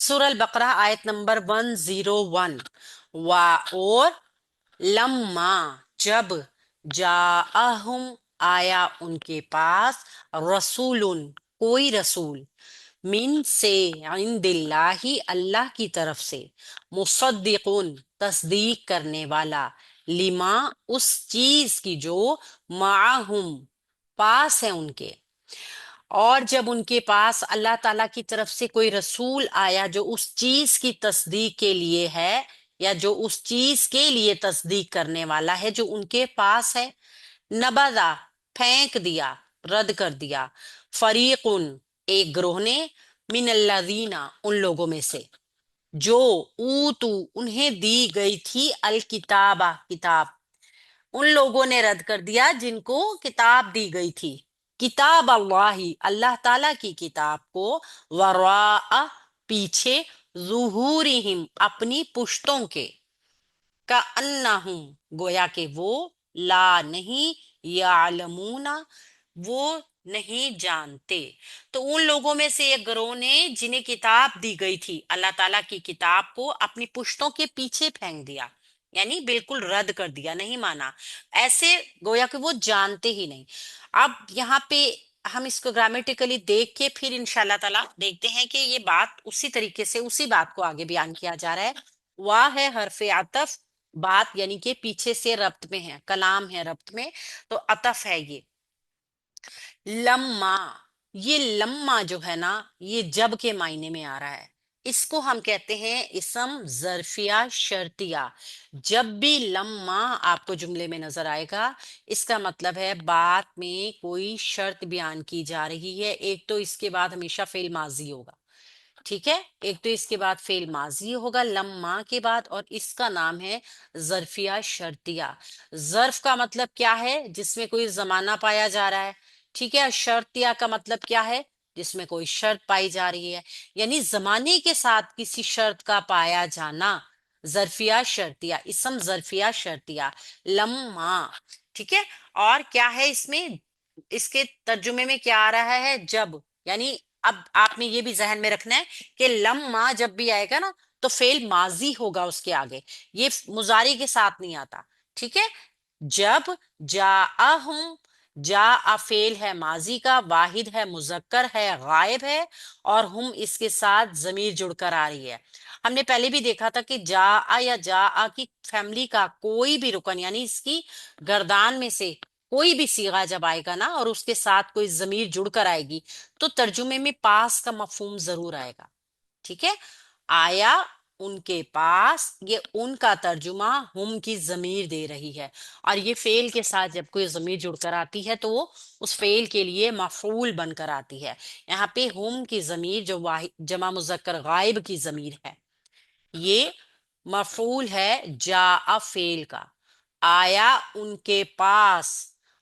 सूरह अल बकरा आयत नंबर 101। वा और लम्मा जब जाअहुम आया उनके पास रसूलुन कोई रसूल मिन से इंदिल्लाही अल्लाह की तरफ से मुसद्दिकुन तस्दीक करने वाला लिमा उस चीज की जो माहुम पास है उनके। और जब उनके पास अल्लाह ताला की तरफ से कोई रसूल आया जो उस चीज की तस्दीक के लिए है या जो उस चीज के लिए तस्दीक करने वाला है जो उनके पास है, नबदा फेंक दिया, रद्द कर दिया, फरीकुन एक ग्रोह ने, मिनल्लज़ीना उन लोगों में से जो ऊतू उन्हें दी गई थी अल किताबा किताब, उन लोगों ने रद्द कर दिया जिनको किताब दी गई थी, किताब अल्लाही अल्लाह ताला की किताब को, वरा पीछे, जुहूरिहिम अपनी पुश्तों के, का अन्नाहुम गोया के वो, ला नहीं, यालमूना वो नहीं जानते। तो उन लोगों में से एक गिरोह ने जिन्हें किताब दी गई थी अल्लाह ताला की किताब को अपनी पुश्तों के पीछे फेंक दिया, यानी बिल्कुल रद्द कर दिया, नहीं माना, ऐसे गोया कि वो जानते ही नहीं। अब यहाँ पे हम इसको ग्रामेटिकली देख के फिर इंशाल्लाह ताला देखते हैं कि ये बात उसी तरीके से उसी बात को आगे बयान किया जा रहा है। वाह है हरफे अतफ, बात यानी कि पीछे से रब्त में है, कलाम है रब्त में, तो अतफ है ये। लम्मा, ये लम्मा जो है ना ये जब के मायने में आ रहा है, इसको हम कहते हैं इसम जरफिया शर्तिया। जब भी लम्मा आपको जुमले में नजर आएगा इसका मतलब है बात में कोई शर्त बयान की जा रही है। एक तो इसके बाद हमेशा फेल माजी होगा, ठीक है, एक तो इसके बाद फेल माजी होगा लम्मा के बाद, और इसका नाम है जरफिया शर्तिया। जर्फ का मतलब क्या है, जिसमें कोई जमाना पाया जा रहा है, ठीक है। शर्तिया का मतलब क्या है, जिसमें कोई शर्त पाई जा रही है, यानी जमाने के साथ किसी शर्त का पाया जाना, जरफिया शर्तिया, इसम जरफिया शर्तिया, लम्मा, ठीक है। और क्या है इसमें, इसके तर्जुमे में क्या आ रहा है, जब, यानी अब आपने ये भी जहन में रखना है कि लम्मा जब भी आएगा ना तो फेल माजी होगा उसके आगे, ये मुजारी के साथ नहीं आता, ठीक है। जब जाअहुम, जा फेल है माजी का, वाहिद है मुजक्कर है गायब है, और हम इसके साथ जमीर जुड़कर आ रही है। हमने पहले भी देखा था कि जा या जा की फैमिली का कोई भी रुकन यानी इसकी गर्दान में से कोई भी सीगा जब आएगा ना और उसके साथ कोई जमीर जुड़कर आएगी तो तर्जुमे में पास का मफहूम जरूर आएगा, ठीक है। आया उनके पास, ये उनका तर्जुमा हुम की जमीर दे रही है, और ये फेल के साथ जब कोई जमीर जुड़कर आती है तो वो उस फेल के लिए मफूल बनकर आती है। यहाँ पे हुम की जमीर जो वाहिद जमा मुजक्कर गायब की जमीर है, ये मफूल है जा फेल का। आया उनके पास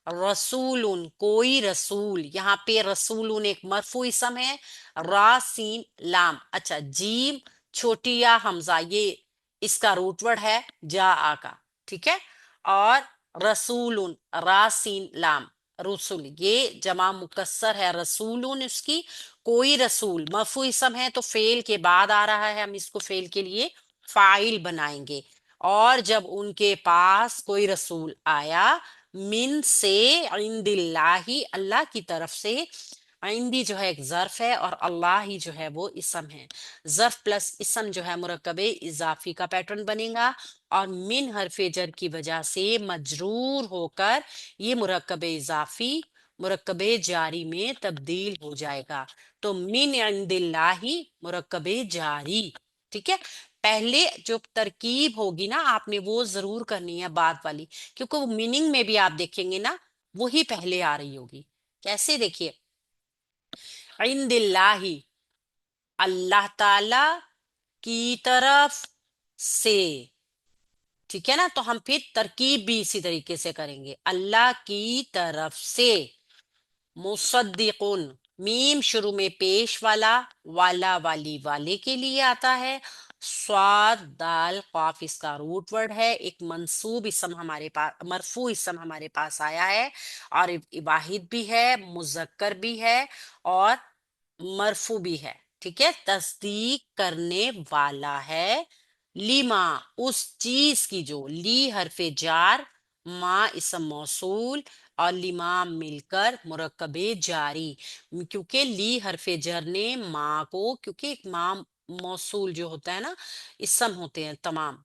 रसूलुन कोई रसूल, यहाँ पे रसूलुन एक मरफू इसम है, रा सीन लाम, अच्छा जीम छोटी या हमजा ये इसका रूट वर्ड है जा आ का, ठीक है। और रसूलुन रा सीन लाम, रसूल ये जमा मुकस्सर है, रसूलुन उसकी, कोई रसूल मरफू इसम है तो फेल के बाद आ रहा है, हम इसको फेल के लिए फाइल बनाएंगे। और जब उनके पास कोई रसूल आया, मिन से, इंदिल्लाही अल्लाह की तरफ से, इंदी जो है एक जर्फ है और अल्लाह ही जो है वो इसम है। जर्फ प्लस इसम जो है मुरक्कबे इजाफी का पैटर्न बनेगा, और मिन हरफे जर की वजह से मजरूर होकर ये मुरक्कबे इजाफी मुरक्कबे जारी में तब्दील हो जाएगा। तो मिन इंदिल्लाही मुरक्कबे जारी, ठीक है। पहले जो तरकीब होगी ना आपने वो जरूर करनी है बात वाली, क्योंकि वो मीनिंग में भी आप देखेंगे ना वही पहले आ रही होगी। कैसे, देखिए, इंदिल्लाही अल्लाह ताला की तरफ से, ठीक है ना। तो हम फिर तरकीब भी इसी तरीके से करेंगे, अल्लाह की तरफ से, मुसद्दिकुन मीम शुरू में पेश वाला, वाला वाली वाले के लिए आता है, स्वाद दाल काफ इसका रूट वर्ड है, एक मंसूब इसम हमारे पास, मरफू इसम हमारे पास आया है, और वाहिद भी है मुजक्कर भी है और मरफू भी है, ठीक है, तस्दीक करने वाला है। लीमा, उस चीज की, जो ली हरफे जार, मा इसम मौसूल और लिमा मिलकर मुरक्कबे जारी। क्योंकि ली हरफे जर ने माँ को, क्योंकि एक माँ मौसूल जो होता है ना, इसम होते हैं तमाम,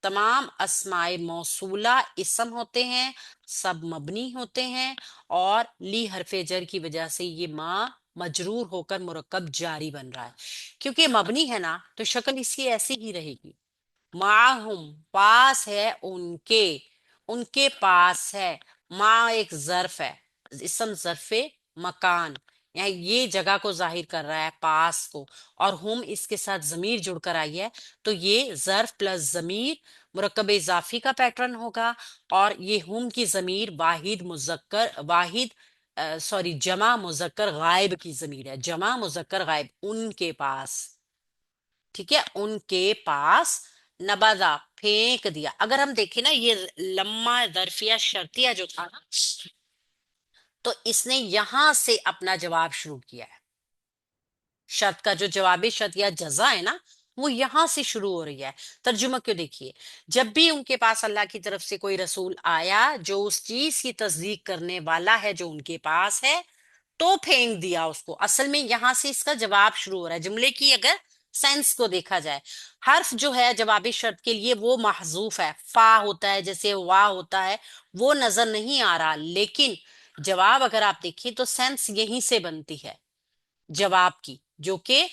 तमाम अस्माए मौसूला इसम होते हैं, सब मबनी होते हैं। और ली हरफे जर की वजह से ये माँ मजरूर होकर मुरक्कब जारी बन रहा है। क्योंकि मबनी है ना, तो शक्ल इसकी ऐसी ही रहेगी। माहुम, पास है उनके, उनके पास है। माँ एक जर्फ है, इसम जर्फे मकान, यहाँ ये जगह को जाहिर कर रहा है, पास को। और हुम इसके साथ जमीर जुड़कर आई है, तो ये जर्फ प्लस जमीर मुरक्कब इजाफी का पैटर्न होगा। और ये हुम की जमीर वाहिद मुजक्कर, वाहिद सॉरी जमा मुजक्कर गायब की जमीर है, जमा मुजक्कर गायब, उनके पास। ठीक है, उनके पास। नबादा, फेंक दिया। अगर हम देखें ना, ये लम्मा दरफिया शर्तिया जो था ना, तो इसने यहां से अपना जवाब शुरू किया है। शर्त का जो जवाबी शर्त या जजा है ना, वो यहां से शुरू हो रही है। तर्जुमा क्यों देखिए, जब भी उनके पास अल्लाह की तरफ से कोई रसूल आया जो उस चीज की तस्दीक करने वाला है जो उनके पास है, तो फेंक दिया उसको। असल में यहां से इसका जवाब शुरू हो रहा है। जुमले की अगर सेंस को देखा जाए, हर्फ जो है जवाबी शर्त के लिए वो महजूफ है, फा होता है जैसे वाह होता है, वो नजर नहीं आ रहा। लेकिन जवाब अगर आप देखिए तो सेंस यहीं से बनती है जवाब की, जो कि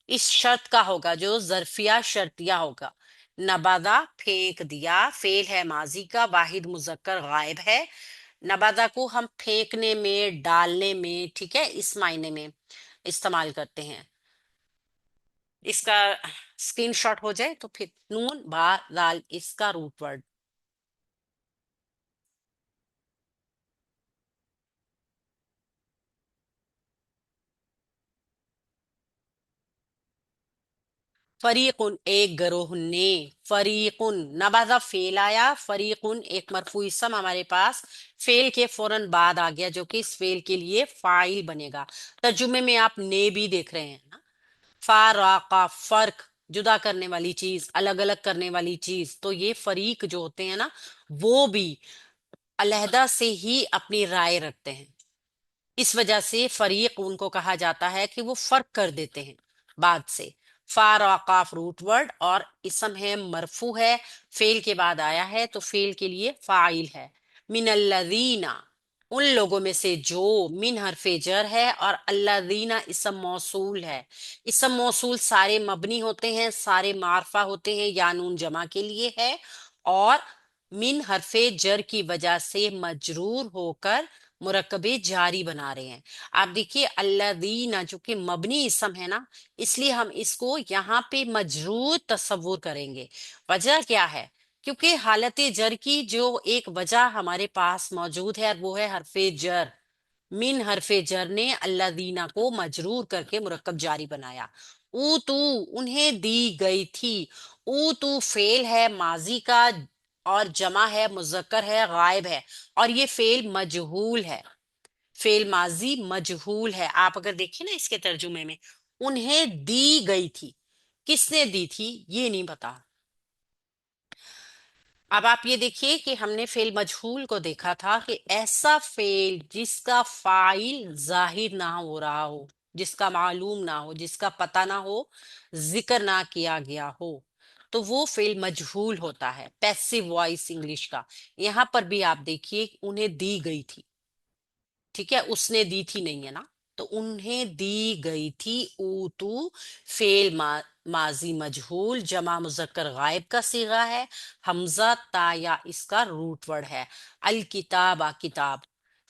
इस शर्त का होगा, जो जरफिया शर्तिया होगा। नबादा, फेंक दिया, फेल है माजी का, वाहिद मुजक्कर गायब है। नबादा को हम फेंकने में, डालने में, ठीक है, इस मायने में इस्तेमाल करते हैं। इसका स्क्रीनशॉट हो जाए तो फिर नून बा दाल इसका रूट वर्ड। फरीकुन एक गरोह ने, फरीकुन नबाजा फेल आया, फरीकुन एक मरफू इसम हमारे पास फेल के फौरन बाद आ गया, जो कि इस फेल के लिए फाइल बनेगा। तर्जुमे में आप ने भी देख रहे हैं ना, फाराका, फर्क, जुदा करने वाली चीज, अलग अलग करने वाली चीज। तो ये फरीक जो होते हैं ना, वो भी अलहदा से ही अपनी राय रखते हैं। इस वजह से फरीक उनको कहा जाता है कि वो फर्क कर देते हैं बाद से। फार औकाफ रूट वर्ड और इसम है, मरफू है, फेल के बाद आया है, तो फेल के लिए फाइल है। मिनल्लज़ीना, उन लोगों में से जो, मिन हरफे जर है और अल्लाज़ीना इसम मौसूल है। इसम मौसूल सारे मबनी होते हैं, सारे मारफा होते हैं, या नून जमा के लिए है। और मिन हरफे जर की वजह से मजरूर होकर मुरक्कबे जारी बना रहे हैं। आप देखिए अल्लादीना जो कि मबनी इसम है ना, इसलिए हम इसको यहाँ पे मजरूर तस्वुर करेंगे। वजह क्या है? क्योंकि हालत जर की जो एक वजह हमारे पास मौजूद है, वो है हरफे जर। मिन हरफे जर ने अल्लादीना को मजरूर करके मुरक्कब जारी बनाया। ऊ तू, उन्हें दी गई थी। ऊ तू फेल है माजी का, और जमा है मुजक्कर है गायब है, और ये फेल मजहूल है। फेल माजी मजहूल है। आप अगर देखिए ना इसके तर्जुमे में, उन्हें दी गई थी, किसने दी थी ये नहीं पता। अब आप ये देखिए कि हमने फेल मजहूल को देखा था कि ऐसा फेल जिसका फाइल जाहिर ना हो रहा हो, जिसका मालूम ना हो, जिसका पता ना हो, जिक्र ना किया गया हो, तो वो फेल मजहूल होता है, पैसिव वॉइस इंग्लिश का। यहां पर भी आप देखिए उन्हें दी गई थी, ठीक है, उसने दी थी नहीं है ना, तो उन्हें दी गई थी। ऊतू फेल माजी मजहूल जमा मुजक्कर गायब का सीगा है। हमजा ताया इसका रूट वर्ड है। अल किताबा, किताब।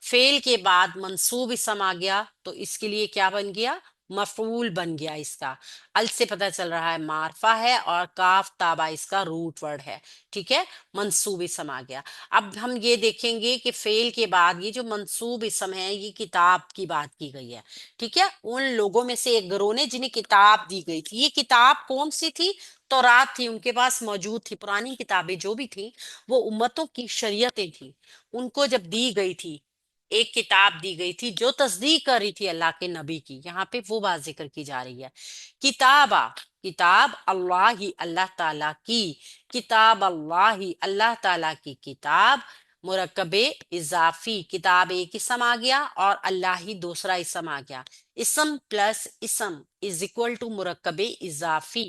फेल के बाद मंसूब इसम आ गया, तो इसके लिए क्या बन गया? मफूल बन गया इसका। अल से पता चल रहा है मारफा है, और काफ ताबा इसका रूट वर्ड है। ठीक है, मंसूब इसम आ गया। अब हम ये देखेंगे कि फेल के बाद ये जो मंसूब इसम है, ये किताब की बात की गई है। ठीक है, उन लोगों में से एक गिरोह ने जिन्हें किताब दी गई थी। ये किताब कौन सी थी? तौरात थी, उनके पास मौजूद थी। पुरानी किताबें जो भी थी, वो उम्मतों की शरीयतें थी, उनको जब दी गई थी, ایک کتاب دی گئی تھی جو تصدیق کر رہی تھی اللہ کے نبی کی، یہاں پہ وہ بات ذکر کی جا رہی ہے۔ کتابہ، کتاب اللہ ہی، اللہ تعالی کی، کتاب اللہ ہی، اللہ تعالی کی کتاب، مرکب اضافی، کتاب ایک اسم آ گیا اور اللہ ہی دوسرا اسم آ گیا، اسم پلس اسم از اکول ٹو مرکب اضافی،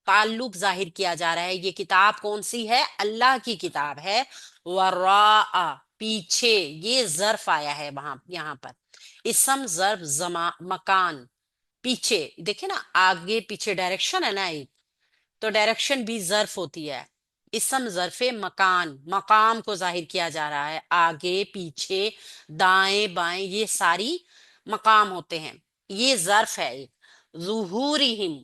تعلق ظاہر کیا جا رہا ہے۔ یہ کتاب کون سی ہے؟ اللہ کی کتاب ہے۔ وراء، پیچھے، یہ ظرف آیا ہے وہاں یہاں پر، اسم ظرف زمان مکان، پیچھے دیکھیں نا، آگے پیچھے ڈائریکشن ہے نا ایک، تو ڈائریکشن بھی ظرف ہوتی ہے۔ اسم ظرف مکان، مقام کو ظاہر کیا جا رہا ہے، آگے پیچھے دائیں بائیں یہ ساری مقام ہوتے ہیں، یہ ظرف ہے ایک۔ ظہورہم،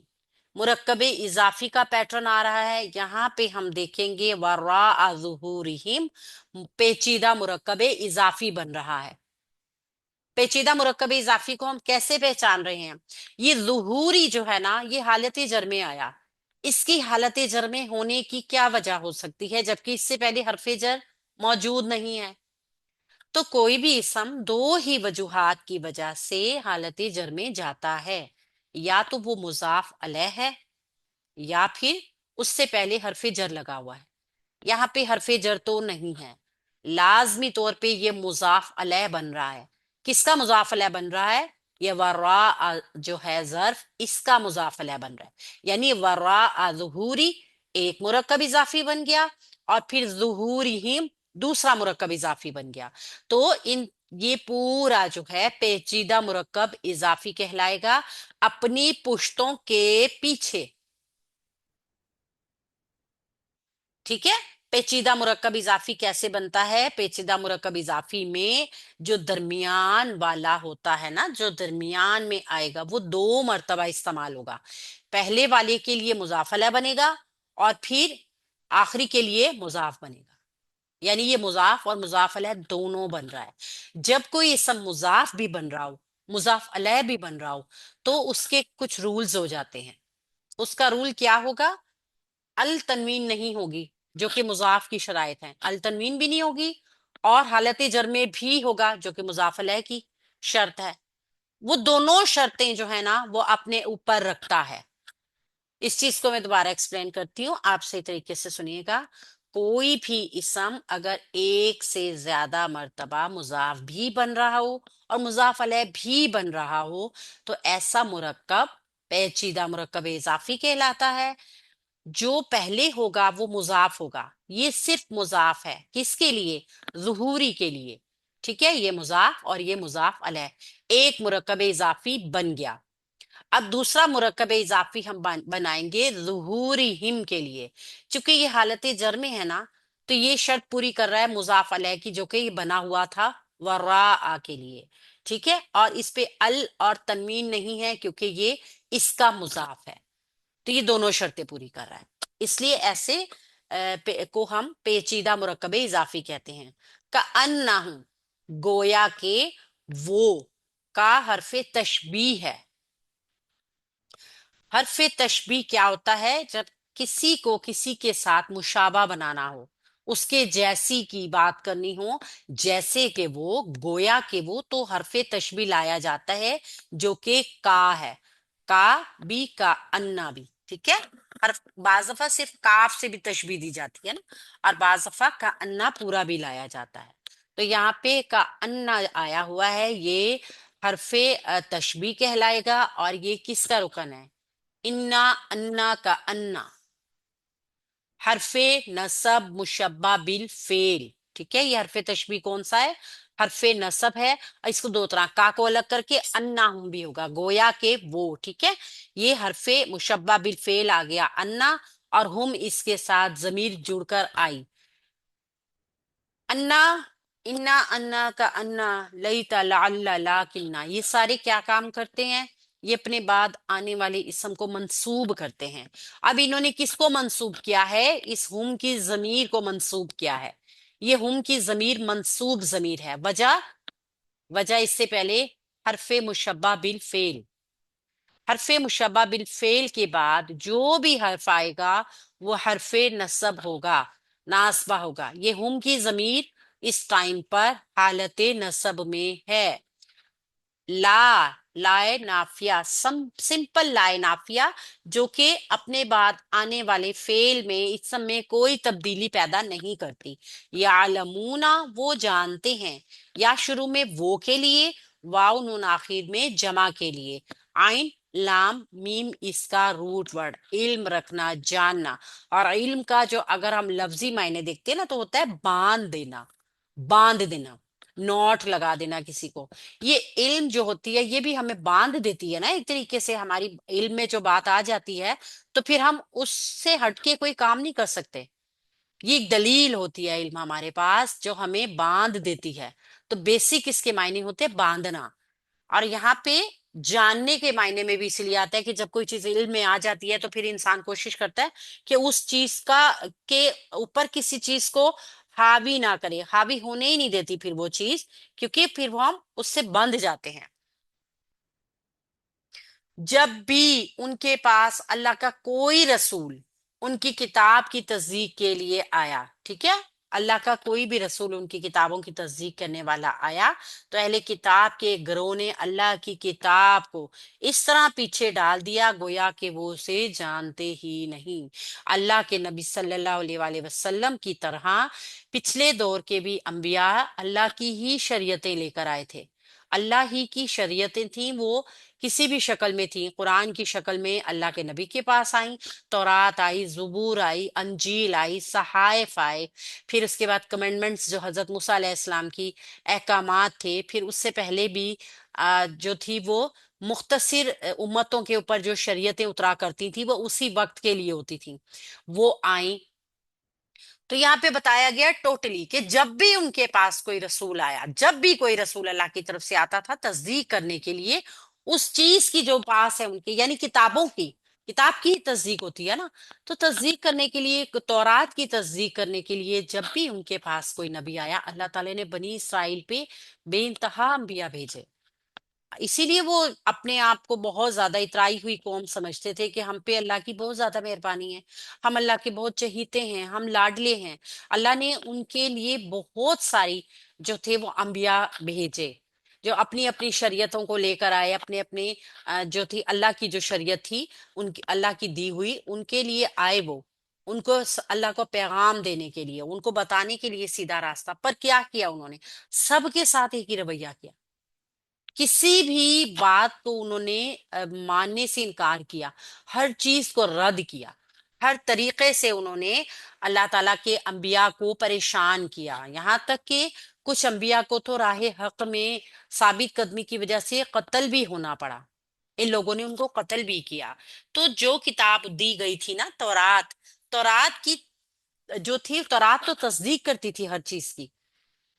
مرکب اضافی کا پیٹرن آ رہا ہے، یہاں پہ ہم دیکھیں گے وراء ظہورہم، پیچیدہ مرکب اضافی بن رہا ہے۔ پیچیدہ مرکب اضافی کو ہم کیسے پہچان رہے ہیں؟ یہ ظہوری جو ہے نا، یہ حالت جر میں آیا، اس کی حالت جر میں ہونے کی کیا وجہ ہو سکتی ہے جبکہ اس سے پہلے حرف جر موجود نہیں ہے؟ تو کوئی بھی اسم دو ہی وجوہات کی وجہ سے حالت جر میں جاتا ہے، یا تو وہ مضاف علیہ ہے، یا پھر اس سے پہلے حرف جر لگا ہوا ہے۔ یہاں پہ حرف جر تو نہیں ہے، لازمی طور پہ یہ مضاف علیہ بن رہا ہے۔ کس کا مضاف علیہ بن رہا ہے؟ یہ وراء جو ہے ظرف، اس کا مضاف علیہ بن رہا ہے، یعنی وراء ظہوری ایک مرکب اضافی بن گیا، اور پھر ظہورہم دوسرا مرکب اضافی بن گیا، تو یہ پورا جو ہے پیچیدہ مرکب اضافی کہلائے گا اپنی پشتوں کے پیچھے۔ ٹھیک ہے، پیچیدہ مرکب اضافی کیسے بنتا ہے؟ پیچیدہ مرکب اضافی میں جو درمیان والا ہوتا ہے نا، جو درمیان میں آئے گا، وہ دو مرتبہ استعمال ہوگا، پہلے والے کے لیے مضاف علیہ بنے گا اور پھر آخری کے لیے مضاف بنے گا، یعنی یہ مضاف اور مضاف علیہ دونوں بن رہا ہے۔ جب کوئی اسم مضاف بھی بن رہا ہو، مضاف علیہ بھی بن رہا ہو، تو اس کے کچھ رولز ہو جاتے ہیں۔ اس کا رول کیا ہوگا؟ التنوین نہیں ہوگی، جو کہ مضاف کی شرائط ہیں، التنوین بھی نہیں ہوگی، اور حالت جر میں بھی ہوگا جو کہ مضاف علیہ کی شرط ہے۔ وہ دونوں شرطیں جو ہے نا وہ اپنے اوپر رکھتا ہے۔ اس چیز کو میں دوبارہ ایکسپلین کرتی ہوں، آپ صحیح طریقے سے سنیے گا۔ کوئی بھی اسم اگر ایک سے زیادہ مرتبہ مضاف بھی بن رہا ہو اور مضاف علیہ بھی بن رہا ہو، تو ایسا مرکب پیچیدہ مرکب اضافی کہلاتا ہے۔ جو پہلے ہوگا وہ مضاف ہوگا، یہ صرف مضاف ہے، کس کے لیے؟ ظہوری کے لیے۔ ٹھیک ہے، یہ مضاف اور یہ مضاف علیہ، ایک مرکب اضافی بن گیا۔ اب دوسرا مرکب اضافی ہم بنائیں گے ظہورہم کے لیے، چونکہ یہ حالت جر میں ہے نا، تو یہ شرط پوری کر رہا ہے مضاف علیہ کی، جو کہ یہ بنا ہوا تھا وراء کے لیے۔ ٹھیک ہے، اور اس پہ ال اور تنوین نہیں ہے کیونکہ یہ اس کا مضاف ہے، تو یہ دونوں شرطیں پوری کر رہا ہے، اس لیے ایسے کو ہم پیچیدہ مرکب اضافی کہتے ہیں۔ کأنہ، گویا کہ وہ، کا حرف تشبیہ ہے۔ حرف تشبیہ کیا ہوتا ہے؟ جب کسی کو کسی کے ساتھ مشابہ بنانا ہو، اس کے جیسی کی بات کرنی ہو، جیسے کہ وہ، گویا کہ وہ، تو حرف تشبیہ لایا جاتا ہے جو کہ کا ہے، کا بھی، کا انا بھی۔ ٹھیک ہے، حرف بعض دفعہ صرف کاف سے بھی تشبیہ دی جاتی ہے نا، اور بعض دفعہ کا انا پورا بھی لایا جاتا ہے، تو یہاں پہ کا انا آیا ہوا ہے، یہ حرف تشبیہ کہلائے گا، اور یہ کس کا رکن ہے؟ انا، انا کا انا، حرف نصب مشبہ بالفعل۔ ٹھیک ہے، یہ حرف تشبیہ کون سا ہے؟ حرف نصب ہے، اس کو دو طرح، کا کو الگ کر کے انا ہوں بھی ہوگا، گویا کہ وہ۔ ٹھیک ہے، یہ حرف مشبہ بالفعل آ گیا انا، اور ہم اس کے ساتھ ضمیر جڑ کر آئی انا، انا، انا کا انا، لیت، لعل، لاکنہ، یہ سارے کیا کام کرتے ہیں؟ یہ اپنے بعد آنے والے اسم کو منصوب کرتے ہیں۔ اب انہوں نے کس کو منصوب کیا ہے؟ اس ہم کی ضمیر کو منصوب کیا ہے، یہ ہم کی ضمیر منصوب ضمیر ہے، وجہ اس سے پہلے حرف مشبہ بالفعل، حرف مشبہ بالفعل کے بعد جو بھی حرف آئے گا وہ حرف نصب ہوگا، ناصبہ ہوگا، یہ ہم کی ضمیر इस टाइम पर हालत नसब में है। ला, लाए नाफिया, सिंपल लाए नाफिया, जो कि अपने बाद आने वाले फेल में इसम में कोई तब्दीली पैदा नहीं करती। यालमूना, वो जानते हैं। या शुरू में वो के लिए, वाव नून आखिर में जमा के लिए। आइन लाम मीम इसका रूट वर्ड, इल्म रखना, जानना। और इल्म का जो अगर हम लफ्जी मायने देखते हैं ना, तो होता है बांध देना, बांध देना, नोट लगा देना किसी को। ये इल्म जो होती है ये भी हमें बांध देती है ना, एक तरीके से हमारी इल्म में जो बात आ जाती है तो फिर हम उससे हटके कोई काम नहीं कर सकते। ये एक दलील होती है इल्म हमारे पास जो हमें बांध देती है। तो बेसिक इसके मायने होते हैं बांधना। और यहाँ पे जानने के मायने में भी इसलिए आता है कि जब कोई चीज इल्म में आ जाती है तो फिर इंसान कोशिश करता है कि उस चीज का के ऊपर किसी चीज को हावी ना करे, हावी होने ही नहीं देती फिर वो चीज, क्योंकि फिर वो हम उससे बंध जाते हैं। जब भी उनके पास अल्लाह का कोई रसूल उनकी किताब की तस्दीक के लिए आया, ठीक है, अल्लाह का कोई भी रसूल उनकी किताबों की तस्दीक करने वाला आया, तो अहले किताब के गिरोह ने अल्लाह की किताब को इस तरह पीछे डाल दिया गोया कि वो उसे जानते ही नहीं। अल्लाह के नबी सल्लल्लाहु अलैहि वसल्लम की तरह पिछले दौर के भी अंबिया अल्लाह की ही शरीयतें लेकर आए थे। अल्लाह ही की शरीयतें थी, वो किसी भी शक्ल में थी। कुरान की शक्ल में अल्लाह के नबी के पास आई, तौरात आई, जुबूर आई, अंजील आई, सहाइफ आए। फिर उसके बाद कमेंडमेंट्स जो हजरत मूसा अलैहिस्सलाम की अहकामात थे। फिर उससे पहले भी जो थी वो मुख्तसिर उम्मतों के ऊपर जो शरीयतें उतरा करती थी वो उसी वक्त के लिए होती थी, वो आई। तो यहाँ पे बताया गया टोटली कि जब भी उनके पास कोई रसूल आया, जब भी कोई रसूल अल्लाह की तरफ से आता था तस्दीक करने के लिए उस चीज की जो पास है उनके, यानी किताबों की, किताब की तस्दीक होती है ना, तो तस्दीक करने के लिए, तौरात की तस्दीक करने के लिए जब भी उनके पास कोई नबी आया, अल्लाह ताला ने बनी इसराइल पे बेइंतहा अंबिया भेजे। इसीलिए वो अपने आप को बहुत ज्यादा इतराई हुई कौम समझते थे कि हम पे अल्लाह की बहुत ज्यादा मेहरबानी है, हम अल्लाह के बहुत चहीते हैं, हम लाडले हैं। अल्लाह ने उनके लिए बहुत सारी जो थे वो अंबिया भेजे, जो अपनी अपनी शरीयतों को लेकर आए, अपने अपने जो थी अल्लाह की जो शरीयत थी, उनकी अल्लाह की दी हुई उनके लिए आए वो, उनको अल्लाह को पैगाम देने के लिए, उनको बताने के लिए सीधा रास्ता। पर क्या किया उन्होंने? सबके साथ एक ही रवैया किया, किसी भी बात को उन्होंने मानने से इनकार किया, हर चीज को रद्द किया, हर तरीके से उन्होंने अल्लाह ताला के अंबिया को परेशान किया। यहाँ तक कि कुछ अंबिया को तो राह हक में साबित कदमी की वजह से कत्ल भी होना पड़ा, इन लोगों ने उनको कत्ल भी किया। तो जो किताब दी गई थी ना, तौरात, तौरात की जो थी, तौरात तो तस्दीक करती थी हर चीज की,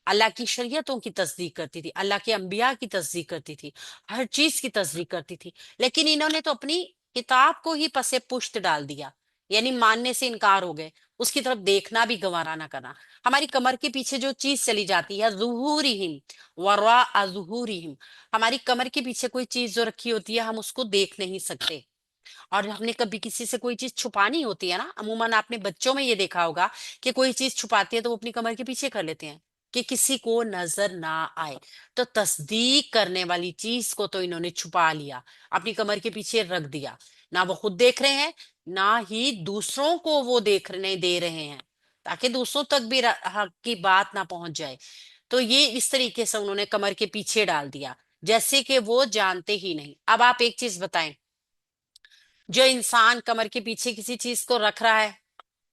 अल्लाह की शरीयतों की तस्दीक करती थी, अल्लाह के अंबिया की तस्दीक करती थी, हर चीज की तस्दीक करती थी। लेकिन इन्होंने तो अपनी किताब को ही पसे पुश्त डाल दिया, यानी मानने से इनकार हो गए, उसकी तरफ देखना भी गवारा ना करना। हमारी कमर के पीछे जो चीज चली जाती है, जुहूरिहिम वरा जुहूरिहिम, हमारी कमर के पीछे कोई चीज जो रखी होती है हम उसको देख नहीं सकते। और हमने कभी किसी से कोई चीज छुपानी होती है ना, अमूमन आपने बच्चों में ये देखा होगा कि कोई चीज छुपाती है तो वो अपनी कमर के पीछे कर लेते हैं कि किसी को नजर ना आए। तो तस्दीक करने वाली चीज को तो इन्होंने छुपा लिया, अपनी कमर के पीछे रख दिया, ना वो खुद देख रहे हैं ना ही दूसरों को वो देखने दे रहे हैं, ताकि दूसरों तक भी हक की बात ना पहुंच जाए। तो ये इस तरीके से उन्होंने कमर के पीछे डाल दिया, जैसे कि वो जानते ही नहीं। अब आप एक चीज बताएं, जो इंसान कमर के पीछे किसी चीज को रख रहा है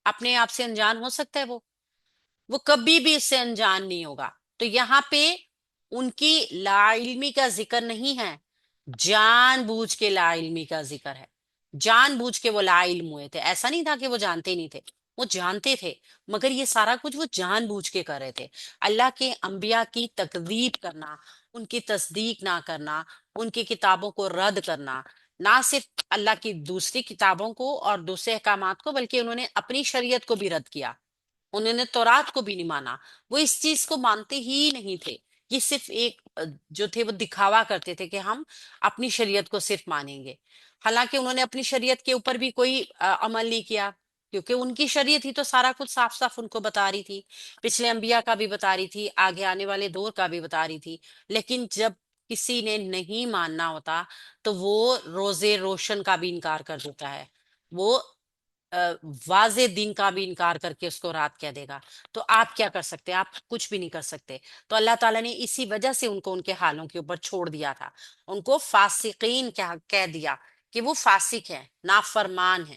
अपने आप से अनजान हो सकता है? वो कभी भी इससे अनजान नहीं होगा। तो यहाँ पे उनकी लाइल्मी का जिक्र नहीं है, जानबूझ के लाइल्मी का जिक्र है। जानबूझ के वो लाइल्म हुए थे, ऐसा नहीं था कि वो जानते नहीं थे, वो जानते थे, मगर ये सारा कुछ वो जानबूझ के कर रहे थे। अल्लाह के अंबिया की तकदीब करना, उनकी तस्दीक ना करना, उनकी किताबों को रद्द करना, ना सिर्फ अल्लाह की दूसरी किताबों को और दूसरे अहकामात को, बल्कि उन्होंने अपनी शरीयत को भी रद्द किया, उन्होंने तौरात को भी नहीं माना। वो इस चीज को मानते ही नहीं थे। ये सिर्फ एक जो थे वो दिखावा करते थे कि हम अपनी शरीयत को सिर्फ मानेंगे, हालांकि उन्होंने अपनी शरीयत के ऊपर भी कोई अमल नहीं किया। کیونکہ ان کی شریعت ہی تو سارا کچھ صاف صاف ان کو بتا رہی تھی، پچھلے انبیاء کا بھی بتا رہی تھی، آگے آنے والے دور کا بھی بتا رہی تھی۔ لیکن جب کسی نے نہیں ماننا ہوتا تو وہ روزے روشن کا بھی انکار کر دیتا ہے، وہ واضح دین کا بھی انکار کر کے اس کو رات کہہ دے گا۔ تو آپ کیا کر سکتے ہیں؟ آپ کچھ بھی نہیں کر سکتے۔ تو اللہ تعالیٰ نے اسی وجہ سے ان کو ان کے حالوں کے اوپر چھوڑ دیا تھا، ان کو فاسقین کہہ دیا کہ وہ فاسق ہیں، نافرمان ہیں۔